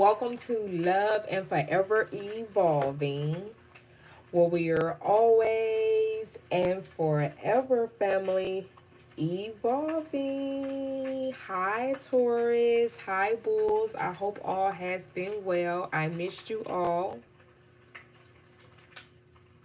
Welcome to Love and Forever Evolving, where we are always and forever family evolving. Hi, Taurus. Hi, Bulls. I hope all has been well. I missed you all.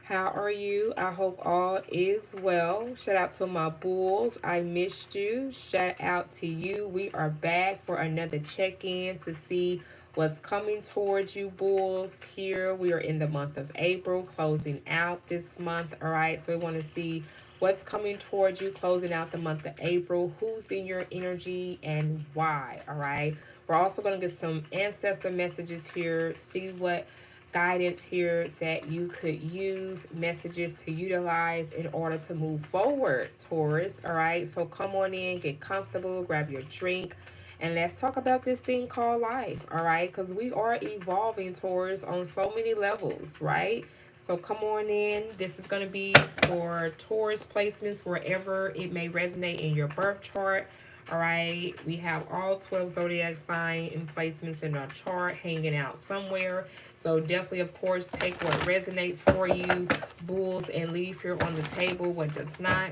How are you? I hope all is well. Shout out to my Bulls. I missed you. Shout out to you. We are back for another check-in to see what's coming towards you, Bulls. Here we are in the month of April, closing out this month. All right, so we want to see what's coming towards you, closing out the month of April, who's in your energy and why. All right, we're also going to get some ancestor messages here, see what guidance here that you could use, messages to utilize in order to move forward, Taurus. All right, so come on in, get comfortable, grab your drink, and let's talk about this thing called life. All right, because we are evolving, Taurus, on so many levels, right? So come on in. This is going to be for Taurus placements wherever it may resonate in your birth chart. All right, we have all 12 zodiac sign and placements in our chart hanging out somewhere. So definitely, of course, take what resonates for you, Bulls, and leave here on the table what does not.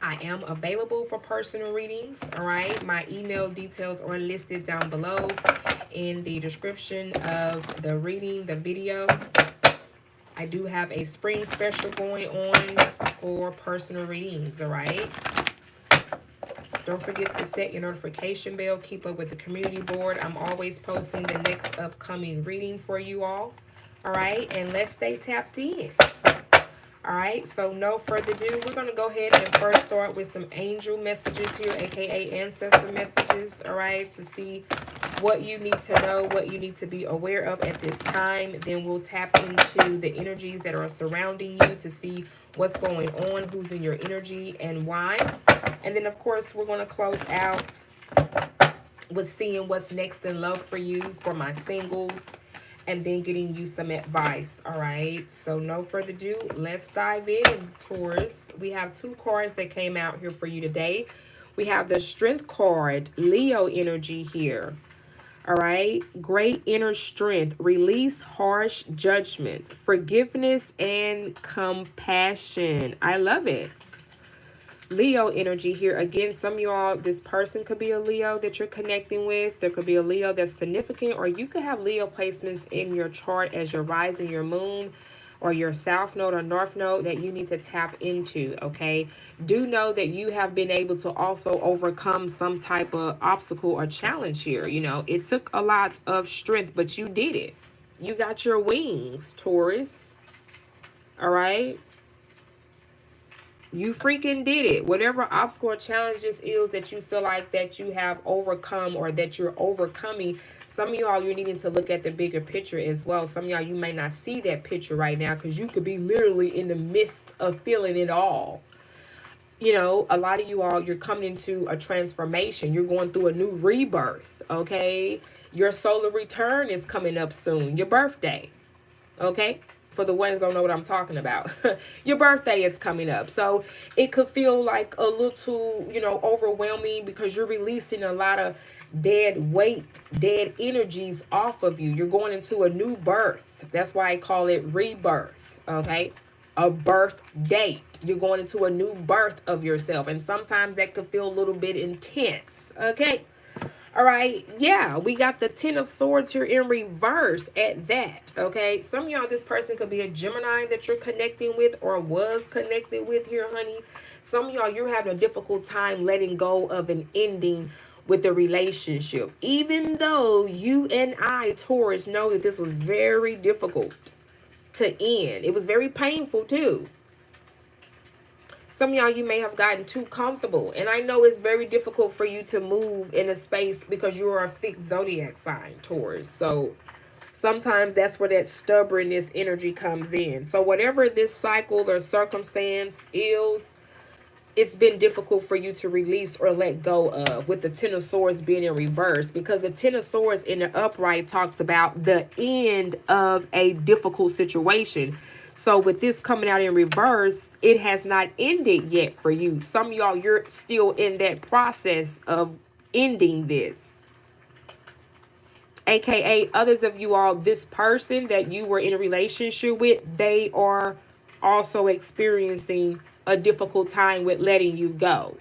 I am available for personal readings. All right, my email details are listed down below in the description of the reading, the video. I do have a spring special going on for personal readings. All right. Don't forget to set your notification bell. Keep up with the community board. I'm always posting the next upcoming reading for you all. All right, and let's stay tapped in. All right, so no further ado, we're going to go ahead and first start with some angel messages here, aka ancestor messages. All right, to see what you need to know, what you need to be aware of at this time. Then we'll tap into the energies that are surrounding you to see what's going on, who's in your energy, and why. And then, of course, we're going to close out with seeing what's next in love for you, for my singles, and then getting you some advice. All right, so no further ado, let's dive in, Taurus. We have two cards that came out here for you today. We have the Strength card, Leo energy here. All right, great inner strength, release harsh judgments, forgiveness, and compassion. I love it. Leo energy here. Again, some of y'all, this person could be a Leo that you're connecting with. There could be a Leo that's significant, or you could have Leo placements in your chart as your rising, your moon, or your south node or north node that you need to tap into, okay? Do know that you have been able to also overcome some type of obstacle or challenge here. You know, it took a lot of strength, but you did it. You got your wings, Taurus. All right? You freaking did it. Whatever obstacle or challenges is that you feel like that you have overcome or that you're overcoming, some of y'all, you're needing to look at the bigger picture as well. Some of y'all, you may not see that picture right now because you could be literally in the midst of feeling it all. You know, a lot of you all, you're coming into a transformation. You're going through a new rebirth, okay? Your solar return is coming up soon. Your birthday, okay? For the ones who don't know what I'm talking about. Your birthday is coming up. So it could feel like a little, you know, overwhelming because you're releasing a lot of dead weight, dead energies off of you. You're going into a new birth. That's why I call it rebirth, okay? A birth date. You're going into a new birth of yourself. And sometimes that could feel a little bit intense, okay? All right, yeah, we got the Ten of Swords here in reverse at that, okay? Some of y'all, this person could be a Gemini that you're connecting with or was connected with here, honey. Some of y'all, you're having a difficult time letting go of an ending with the relationship. Even though you and I, Taurus, know that this was very difficult to end. It was very painful, too. Some of y'all, you may have gotten too comfortable. And I know it's very difficult for you to move in a space because you are a fixed zodiac sign, Taurus. So sometimes that's where that stubbornness energy comes in. So whatever this cycle or circumstance is, it's been difficult for you to release or let go of, with the Ten of Swords being in reverse. Because the Ten of Swords in the upright talks about the end of a difficult situation. So with this coming out in reverse, it has not ended yet for you. Some of y'all, you're still in that process of ending this. AKA others of you all, this person that you were in a relationship with, they are also experiencing a difficult time with letting you go.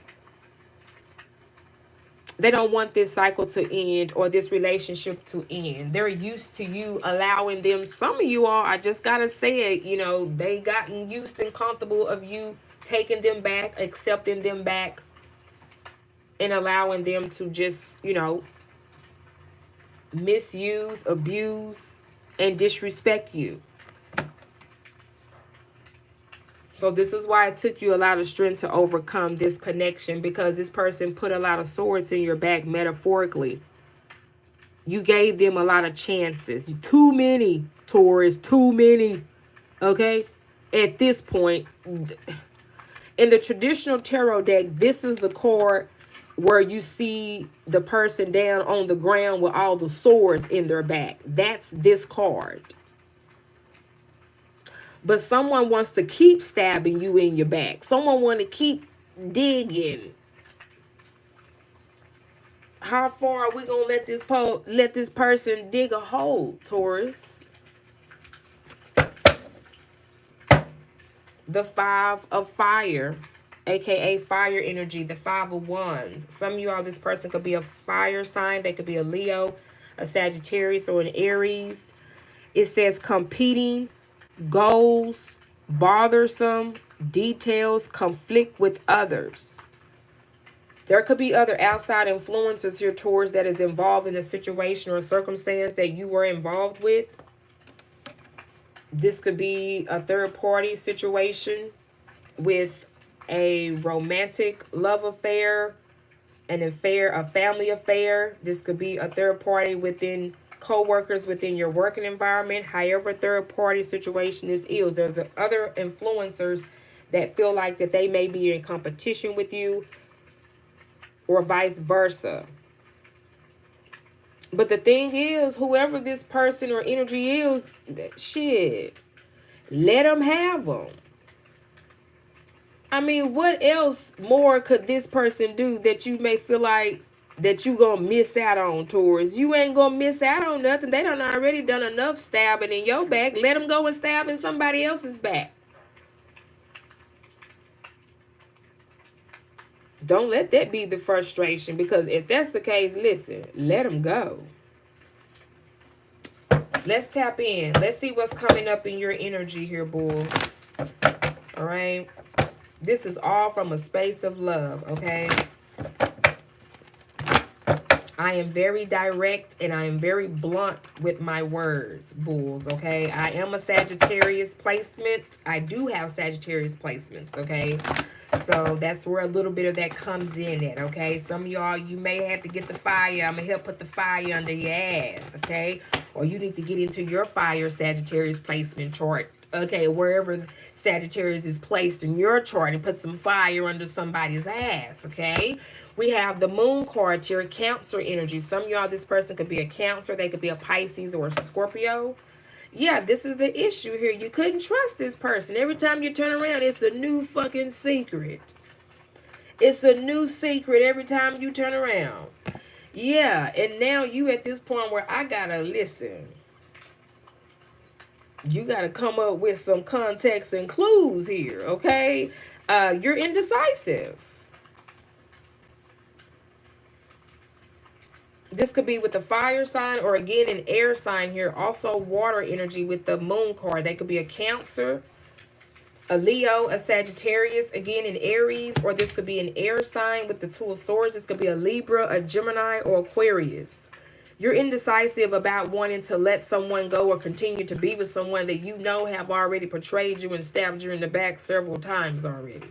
They don't want this cycle to end or this relationship to end. They're used to you allowing them. Some of you all, I just gotta say it, you know, they gotten used and comfortable of you taking them back, accepting them back, and allowing them to just, you know, misuse, abuse, and disrespect you. So this is why it took you a lot of strength to overcome this connection, because this person put a lot of swords in your back, metaphorically. You gave them a lot of chances. Too many, Taurus, too many. Okay? At this point, in the traditional tarot deck, this is the card where you see the person down on the ground with all the swords in their back. That's this card. But someone wants to keep stabbing you in your back. Someone want to keep digging. How far are we gonna let this person dig a hole, Taurus? The Five of Fire, aka fire energy, the Five of Wands. Some of you all, this person could be a fire sign. They could be a Leo, a Sagittarius, or an Aries. It says competing, goals, bothersome, details, conflict with others. There could be other outside influences here, Taurus, that is involved in a situation or a circumstance that you were involved with. This could be a third-party situation with a romantic love affair, an affair, a family affair. This could be a third party within co-workers within your working environment. However third-party situation this is, there's other influencers that feel like that they may be in competition with you, or vice versa. But the thing is, whoever this person or energy is, shit, let them have them. I mean, what else more could this person do that you may feel like that you gonna miss out on, Taurus? You ain't gonna miss out on nothing. They done already done enough stabbing in your back. Let them go and stab in somebody else's back. Don't let that be the frustration, because if that's the case, listen, let them go. Let's tap in. Let's see what's coming up in your energy here, Bulls. All right. This is all from a space of love, okay? I am very direct and I am very blunt with my words, Bulls, okay? I am a Sagittarius placement. I do have Sagittarius placements, okay? So that's where a little bit of that comes in at, okay? Some of y'all, you may have to get the fire. I'm going to help put the fire under your ass, okay? Or you need to get into your fire Sagittarius placement chart, okay? Wherever Sagittarius is placed in your chart, and put some fire under somebody's ass, okay? We have the moon card here, Cancer energy. Some of y'all, this person could be a Cancer. They could be a Pisces or a Scorpio. Yeah, this is the issue here. You couldn't trust this person. Every time you turn around, it's a new fucking secret. It's a new secret every time you turn around. Yeah, and now you at this point where I gotta listen. You gotta come up with some context and clues here, okay? You're indecisive. This could be with a fire sign or, again, an air sign here. Also, water energy with the moon card. They could be a Cancer, a Leo, a Sagittarius, again, an Aries. Or this could be an air sign with the Two of Swords. This could be a Libra, a Gemini, or Aquarius. You're indecisive about wanting to let someone go or continue to be with someone that you know have already betrayed you and stabbed you in the back several times already.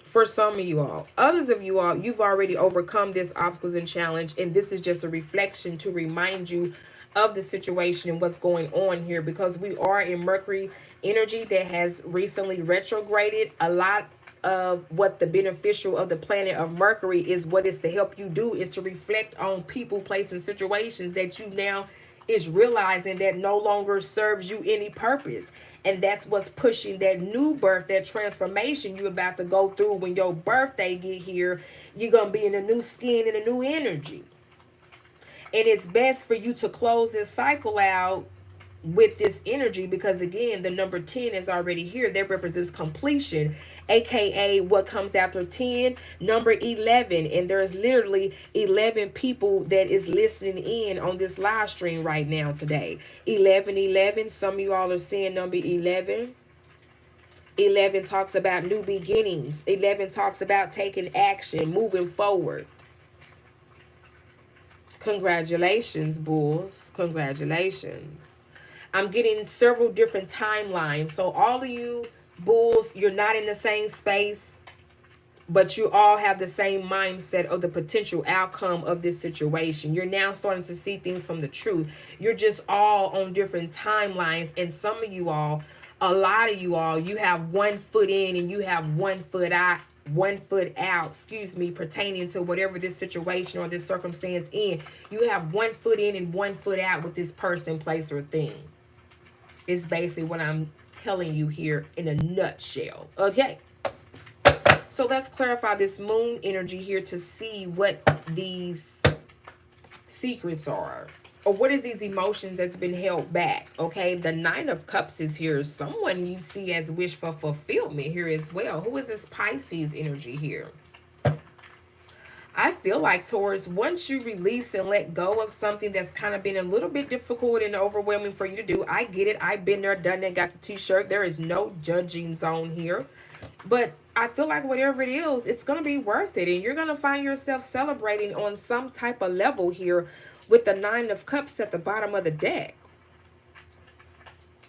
For some of you all. Others of you all, you've already overcome this obstacles and challenge, and this is just a reflection to remind you of the situation and what's going on here, because we are in Mercury energy that has recently retrograded. A lot of what the beneficial of the planet of Mercury is, what it's to help you do is to reflect on people, places, and situations that you now is realizing that no longer serves you any purpose. And that's what's pushing that new birth, that transformation you're about to go through. When your birthday get here, you're going to be in a new skin and a new energy. And it's best for you to close this cycle out with this energy, because again, the number 10 is already here. That represents completion, aka what comes after 10, number 11. And there's literally 11 people that is listening in on this live stream right now today. 1111, some of you all are seeing number 11. 11 talks about new beginnings. 11 talks about taking action, moving forward. Congratulations, Bulls. Congratulations. I'm getting several different timelines. So all of you Bulls, you're not in the same space, but you all have the same mindset of the potential outcome of this situation. You're now starting to see things from the truth. You're just all on different timelines. And some of you all, a lot of you all, you have 1 foot in and you have 1 foot out. 1 foot out, excuse me, pertaining to whatever this situation or this circumstance in. You have 1 foot in and 1 foot out with this person, place, or thing. It's basically what I'm telling you here in a nutshell. Okay. So let's clarify this moon energy here to see what these secrets are. Or what is these emotions that's been held back? Okay, the 9 of Cups is here. Someone you see as wish for fulfillment here as well. Who is this Pisces energy here? I feel like, Taurus, once you release and let go of something that's kind of been a little bit difficult and overwhelming for you to do. I get it. I've been there, done that, got the t-shirt. There is no judging zone here. But I feel like whatever it is, it's going to be worth it. And you're going to find yourself celebrating on some type of level here with the 9 of Cups at the bottom of the deck.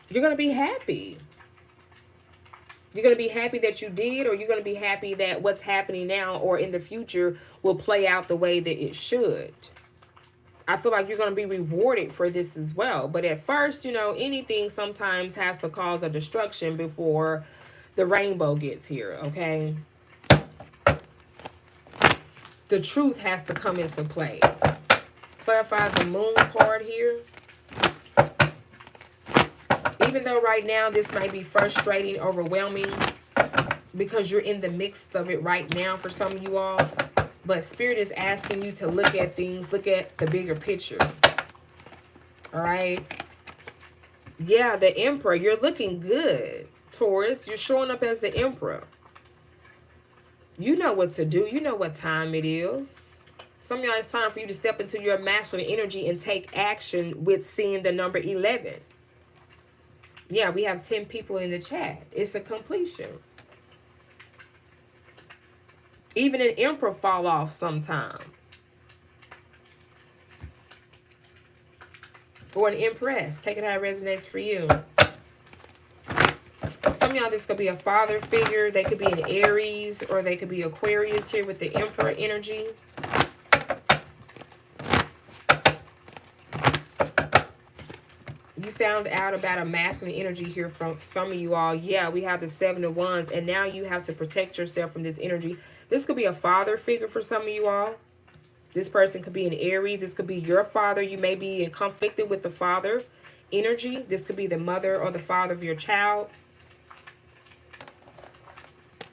You're going to be happy. You're going to be happy that you did, or you're going to be happy that what's happening now or in the future will play out the way that it should. I feel like you're going to be rewarded for this as well. But at first, you know, anything sometimes has to cause a destruction before the rainbow gets here, okay? The truth has to come into play. Clarify the moon card here. Even though right now this might be frustrating, overwhelming, because you're in the midst of it right now for some of you all. But Spirit is asking you to look at things, look at the bigger picture. All right? Yeah, the Emperor. You're looking good, Taurus. You're showing up as the Emperor. You know what to do. You know what time it is. Some of y'all, it's time for you to step into your masculine energy and take action with seeing the number 11. Yeah, we have 10 people in the chat. It's a completion. Even an Emperor fall off sometime. Or an Empress. Take it how it resonates for you. Some of y'all, this could be a father figure. They could be an Aries, or they could be Aquarius here with the Emperor energy. You found out about a masculine energy here from some of you all. Yeah, we have the 7 of Wands, and now you have to protect yourself from this energy. This could be a father figure for some of you all. This person could be an Aries. This could be your father. You may be conflicted with the father energy. This could be the mother or the father of your child.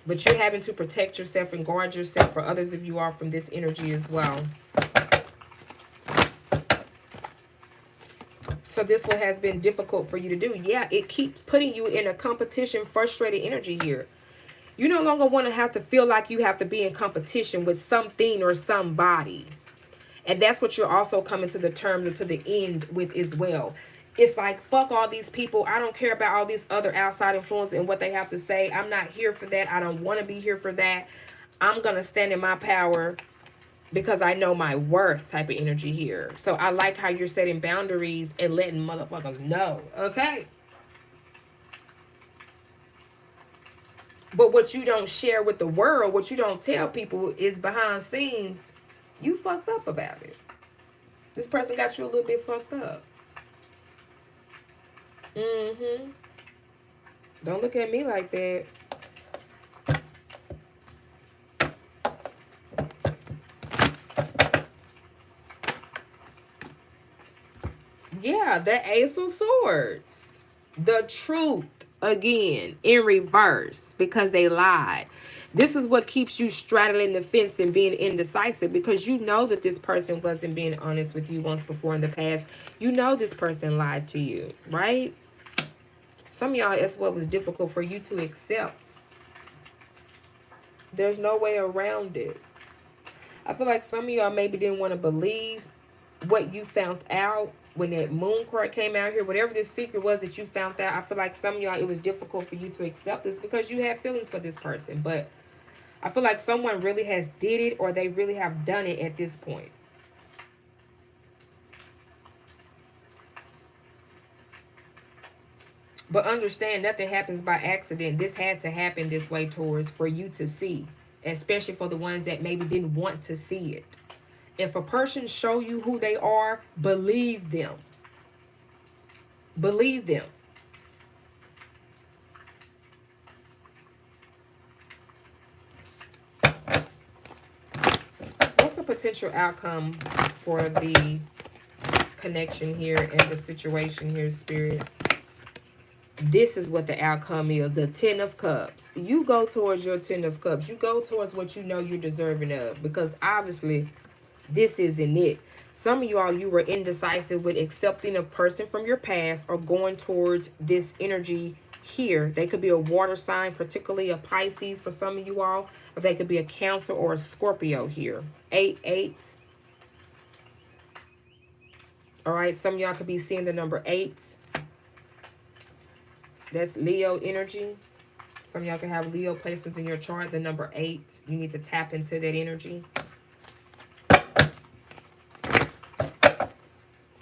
But you're having to protect yourself and guard yourself, for others of you are, from this energy as well. So this one has been difficult for you to do. Yeah, it keeps putting you in a competition, frustrated energy here. You no longer want to have to feel like you have to be in competition with something or somebody. And that's what you're also coming to the terms and to the end with as well. It's like, fuck all these people. I don't care about all these other outside influences and what they have to say. I'm not here for that. I don't want to be here for that. I'm going to stand in my power because I know my worth type of energy here. So I like how you're setting boundaries and letting motherfuckers know. Okay. But what you don't share with the world, what you don't tell people, is behind scenes, you fucked up about it. This person got you a little bit fucked up. Don't look at me like that. Yeah, the Ace of Swords. The truth. again in reverse because they lied. This is what keeps you straddling the fence and being indecisive, because you know that this person wasn't being honest with you once before in the past. You know this person lied to you, right? Some of y'all, that's what was difficult for you to accept. There's no way around it. I feel like some of y'all maybe didn't want to believe what you found out when that moon card came out here. Whatever this secret was that you found out, I feel like some of y'all, it was difficult for you to accept this because you had feelings for this person. But I feel like someone really has did it, or they really have done it at this point. But understand, nothing happens by accident. This had to happen this way, Taurus, for you to see. Especially for the ones that maybe didn't want to see it. If a person show you who they are, believe them. Believe them. What's the potential outcome for the connection here and the situation here, Spirit? This is what the outcome is. The Ten of Cups. You go towards your Ten of Cups. You go towards what you know you're deserving of. Because obviously, this isn't it. Some of y'all, you were indecisive with accepting a person from your past or going towards this energy here. They could be a water sign, particularly a Pisces for some of you all. Or they could be a Cancer or a Scorpio here. 8-8. All right, some of y'all could be seeing the number 8. That's Leo energy. Some of y'all can have Leo placements in your chart. The number 8. You need to tap into that energy.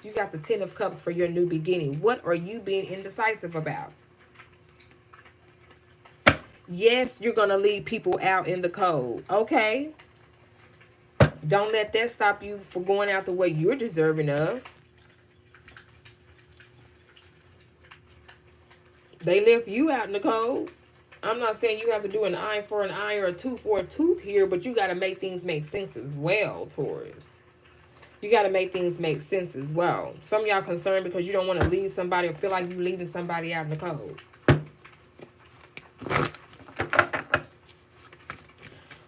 You got the Ten of Cups for your new beginning. What are you being indecisive about? Yes, you're going to leave people out in the cold. Okay. Don't let that stop you from going out the way you're deserving of. They left you out in the cold. I'm not saying you have to do an eye for an eye or a tooth for a tooth here, but you got to make things make sense as well, Taurus. You got to make things make sense as well. Some of y'all concerned because you don't want to leave somebody or feel like you're leaving somebody out in the cold.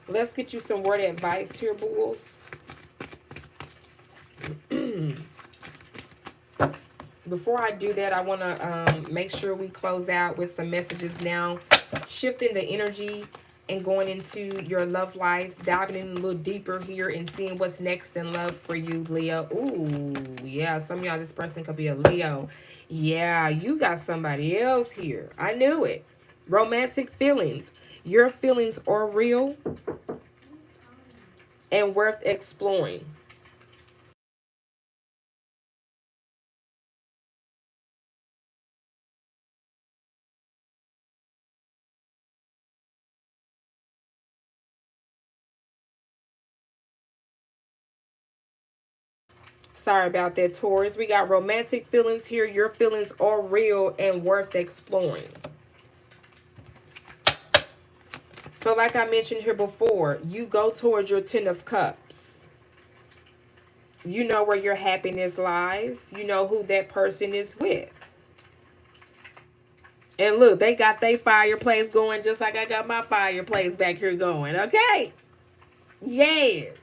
Let's get you some word advice here, Bulls. Before I do that, I want to make sure we close out with some messages now. Shifting the energy and going into your love life. Diving in a little deeper here and seeing what's next in love for you, Leo. Ooh, yeah. Some of y'all, this person could be a Leo. Yeah, you got somebody else here. I knew it. Romantic feelings. Your feelings are real and worth exploring. Sorry about that, Taurus. We got romantic feelings here. Your feelings are real and worth exploring. So like I mentioned here before, you go towards your Ten of Cups. You know where your happiness lies. You know who that person is with. And look, they got their fireplace going just like I got my fireplace back here going. Okay? Yes.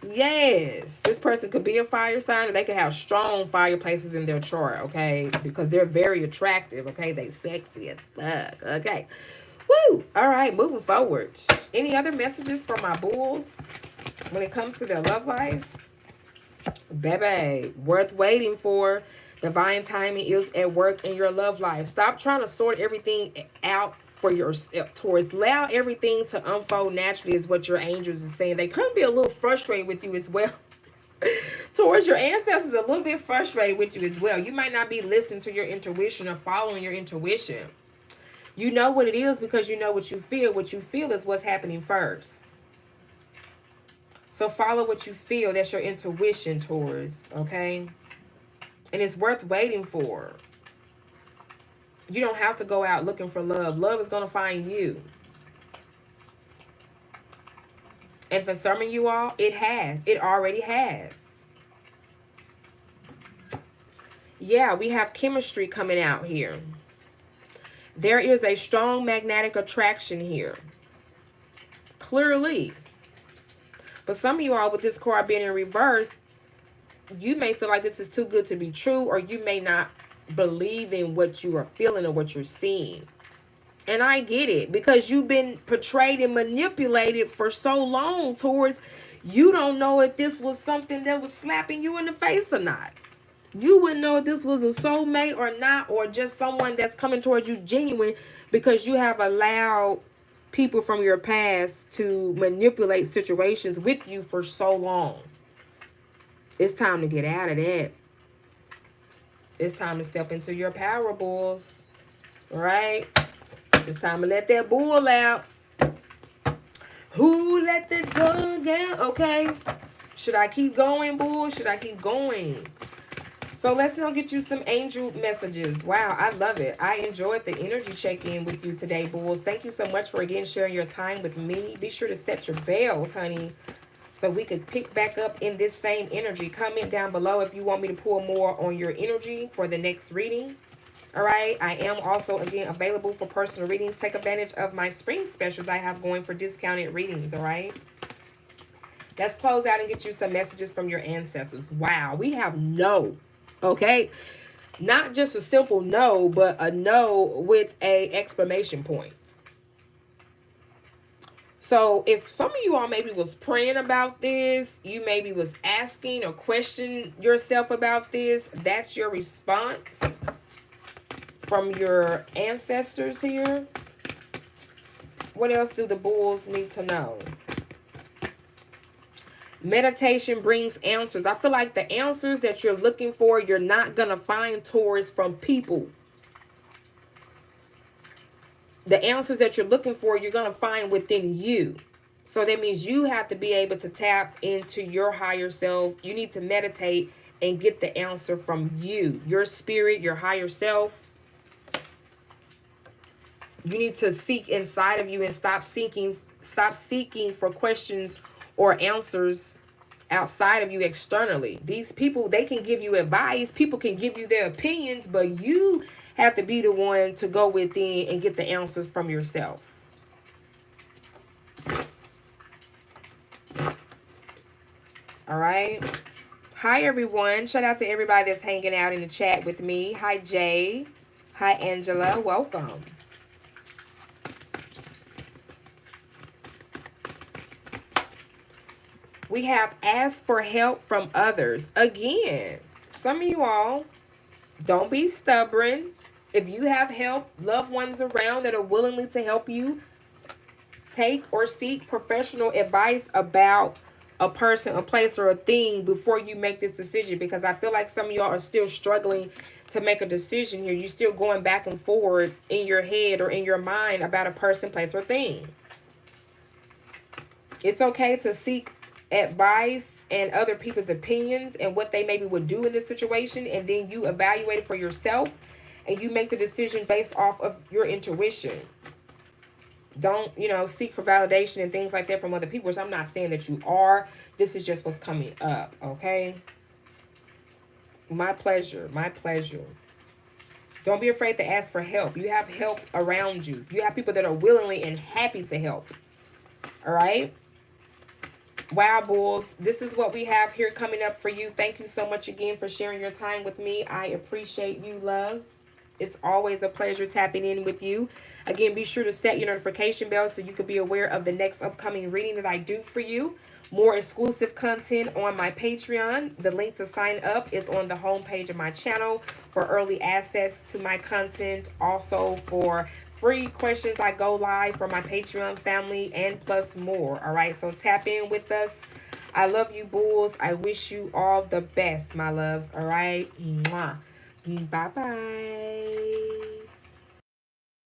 Yes. This person could be a fire sign, or they could have strong fireplaces in their chart, okay? Because they're very attractive, okay? They sexy as fuck, okay? Woo! All right, moving forward. Any other messages for my Bulls when it comes to their love life? Baby, worth waiting for. Divine timing is at work in your love life. Stop trying to sort everything out for yourself, Taurus. Allow everything to unfold naturally is what your angels are saying. They could be a little frustrated with you as well. Taurus, your ancestors are a little bit frustrated with you as well. You might not be listening to your intuition or following your intuition. You know what it is because you know what you feel. What you feel is what's happening first. So follow what you feel. That's your intuition, Taurus, okay? And it's worth waiting for. You don't have to go out looking for love. Love is going to find you. And for some of you all, it has. It already has. Yeah, we have chemistry coming out here. There is a strong magnetic attraction here. Clearly. But some of you all with this card being in reverse, you may feel like this is too good to be true, or you may not believe in what you are feeling or what you're seeing. And I get it, because you've been portrayed and manipulated for so long towards, you don't know if this was something that was slapping you in the face or not. You wouldn't know if this was a soulmate or not, or just someone that's coming towards you genuine, because you have allowed people from your past to manipulate situations with you for so long. It's time to get out of that. It's time to step into your power, bulls. All right? It's time to let that bull out. Who let the dog out? Okay. Should I keep going, bull? Should I keep going? So let's now get you some angel messages. Wow, I love it. I enjoyed the energy check-in with you today, bulls. Thank you so much for, again, sharing your time with me. Be sure to set your bells, honey, so we could pick back up in this same energy. Comment down below if you want me to pull more on your energy for the next reading. All right. I am also, again, available for personal readings. Take advantage of my spring specials I have going for discounted readings. All right. Let's close out and get you some messages from your ancestors. Wow. We have no. Okay. Not just a simple no, but a no with a exclamation point. So if some of you all maybe was praying about this, you maybe was asking or questioning yourself about this, that's your response from your ancestors here. What else do the bulls need to know? Meditation brings answers. I feel like the answers that you're looking for, you're not going to find towards from people. The answers that you're looking for, you're going to find within you. So that means you have to be able to tap into your higher self. You need to meditate and get the answer from you, your spirit, your higher self. You need to seek inside of you and stop seeking for questions or answers outside of you externally. These people, they can give you advice. People can give you their opinions, but you have to be the one to go within and get the answers from yourself. All right. Hi, everyone. Shout out to everybody that's hanging out in the chat with me. Hi, Jay. Hi, Angela. Welcome. We have asked for help from others. Again, some of you all, don't be stubborn. If you have help, loved ones around that are willingly to help you, take or seek professional advice about a person, a place, or a thing before you make this decision. Because I feel like some of y'all are still struggling to make a decision here. You're still going back and forward in your head or in your mind about a person, place, or thing. It's okay to seek advice and other people's opinions and what they maybe would do in this situation, and then you evaluate it for yourself and you make the decision based off of your intuition. Don't, seek for validation and things like that from other people, which I'm not saying that you are. This is just what's coming up, okay? My pleasure. My pleasure. Don't be afraid to ask for help. You have help around you. You have people that are willingly and happy to help. All right? Wow, bulls. This is what we have here coming up for you. Thank you so much again for sharing your time with me. I appreciate you, loves. It's always a pleasure tapping in with you. Again, be sure to set your notification bell so you can be aware of the next upcoming reading that I do for you. More exclusive content on my Patreon. The link to sign up is on the homepage of my channel for early access to my content. Also for free questions I go live for my Patreon family, and plus more. All right, so tap in with us. I love you, bulls. I wish you all the best, my loves. All right. Mwah. Bye-bye.